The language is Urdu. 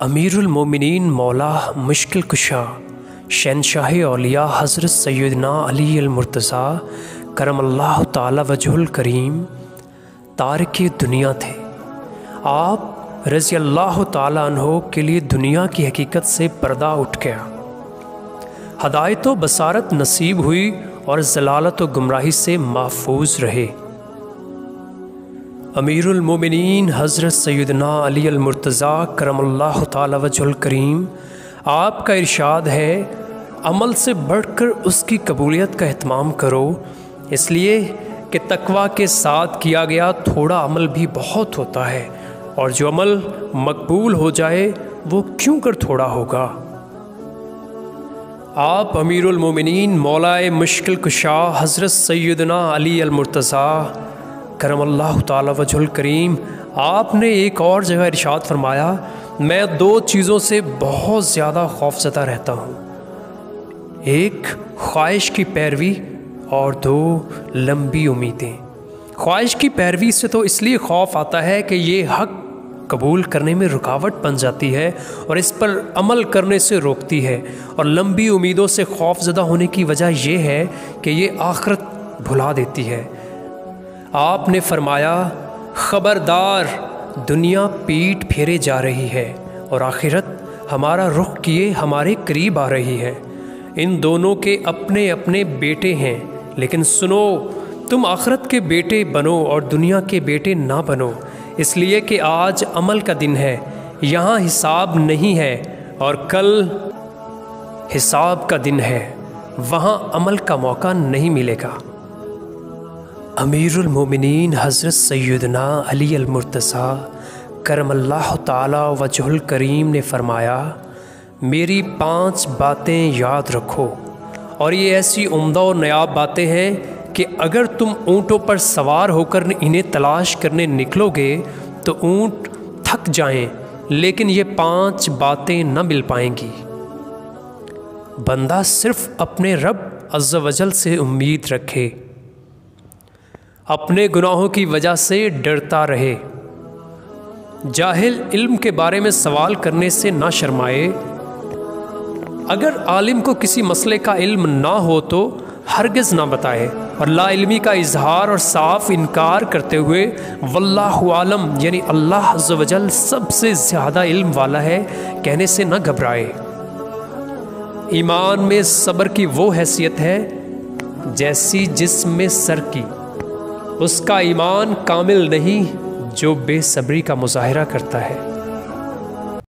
امیر المومنین مولا مشکل کشا شہنشاہ اولیاء حضرت سیدنا علی المرتضیٰ کرم اللہ تعالی وجہ الکریم تارک دنیا تھے۔ آپ رضی اللہ تعالی عنہ کے لیے دنیا کی حقیقت سے پردہ اٹھ گیا، ہدایت و بصارت نصیب ہوئی اور ضلالت و گمراہی سے محفوظ رہے۔ امیر المومنین حضرت سیدنا علی المرتضیٰ کرم اللہ تعالی وجہ الکریم، آپ کا ارشاد ہے عمل سے بڑھ کر اس کی قبولیت کا اہتمام کرو، اس لیے کہ تقویٰ کے ساتھ کیا گیا تھوڑا عمل بھی بہت ہوتا ہے، اور جو عمل مقبول ہو جائے وہ کیوں کر تھوڑا ہوگا۔ آپ امیر المومنین مولا مشکل کشا حضرت سیدنا علی المرتضیٰ کرم اللہ تعالی وجہ الکریم، آپ نے ایک اور جگہ ارشاد فرمایا، میں دو چیزوں سے بہت زیادہ خوفزدہ رہتا ہوں، ایک خواہش کی پیروی اور دو لمبی امیدیں۔ خواہش کی پیروی سے تو اس لیے خوف آتا ہے کہ یہ حق قبول کرنے میں رکاوٹ بن جاتی ہے اور اس پر عمل کرنے سے روکتی ہے، اور لمبی امیدوں سے خوف زدہ ہونے کی وجہ یہ ہے کہ یہ آخرت بھلا دیتی ہے۔ آپ نے فرمایا خبردار، دنیا پیٹ پھیرے جا رہی ہے اور آخرت ہمارا رخ کیے ہمارے قریب آ رہی ہے۔ ان دونوں کے اپنے اپنے بیٹے ہیں، لیکن سنو، تم آخرت کے بیٹے بنو اور دنیا کے بیٹے نہ بنو، اس لیے کہ آج عمل کا دن ہے، یہاں حساب نہیں ہے، اور کل حساب کا دن ہے، وہاں عمل کا موقع نہیں ملے گا۔ امیر المومنین حضرت سیدنا علی المرتضیٰ کرم اللہ تعالی وجہ الکریم نے فرمایا، میری 5 باتیں یاد رکھو، اور یہ ایسی عمدہ اور نایاب باتیں ہیں کہ اگر تم اونٹوں پر سوار ہو کر انہیں تلاش کرنے نکلو گے تو اونٹ تھک جائیں، لیکن یہ 5 باتیں نہ مل پائیں گی۔ بندہ صرف اپنے رب عز و جل سے امید رکھے، اپنے گناہوں کی وجہ سے ڈرتا رہے، جاہل علم کے بارے میں سوال کرنے سے نہ شرمائے، اگر عالم کو کسی مسئلے کا علم نہ ہو تو ہرگز نہ بتائے، اور لا علمی کا اظہار اور صاف انکار کرتے ہوئے واللہ عالم یعنی اللہ عز و جل سب سے زیادہ علم والا ہے کہنے سے نہ گھبرائے۔ ایمان میں صبر کی وہ حیثیت ہے جیسی جسم میں سر کی، اس کا ایمان کامل نہیں جو بے صبری کا مظاہرہ کرتا ہے۔